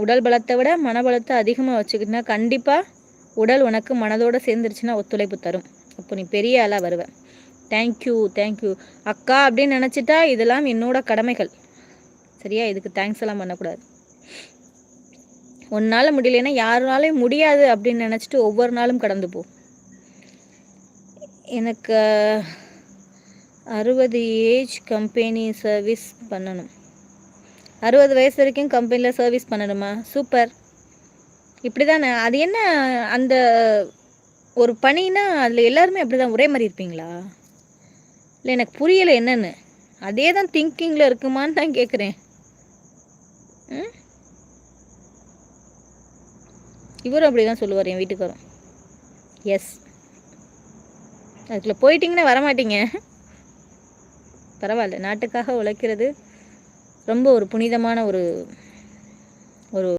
உடல் பலத்தை விட மனபலத்தை அதிகமாக வச்சுக்கிட்டா கண்டிப்பாக உடல் உனக்கு மனதோடு சேர்ந்துருச்சுன்னா ஒத்துழைப்பு தரும். அப்போ நீ பெரிய ஆளாக வருவ. தேங்க்யூ தேங்க்யூ அக்கா அப்படின்னு நினச்சிட்டா இதெல்லாம் என்னோட கடமைகள். சரியா? இதுக்கு தேங்க்ஸ் எல்லாம் பண்ணக்கூடாது. ஒன்னால் முடியலைன்னா யாருனாலையும் முடியாது அப்படின்னு நினச்சிட்டு ஒவ்வொரு நாளும் கடந்து போ. எனக்கு 60 ஏஜ் கம்பெனி சர்வீஸ் பண்ணணும். 60 வயசு வரைக்கும் கம்பெனியில் சர்வீஸ் பண்ணணுமா? சூப்பர். இப்படி தானே? அது என்ன அந்த ஒரு பணினா அதில் எல்லாருமே அப்படி தான் ஒரே மாதிரி இருப்பீங்களா? இல்லை, எனக்கு புரியலை என்னன்னு. அதே தான் திங்கிங்கில் இருக்குமான்னு தான் கேட்குறேன். இவரும் அப்படி தான் சொல்லுவார் என் வீட்டுக்காரரும். எஸ், அதுக்குள்ளே போயிட்டீங்கன்னா வரமாட்டீங்க. பரவாயில்ல, நாட்டுக்காக உழைக்கிறது ரொம்ப ஒரு புனிதமான ஒரு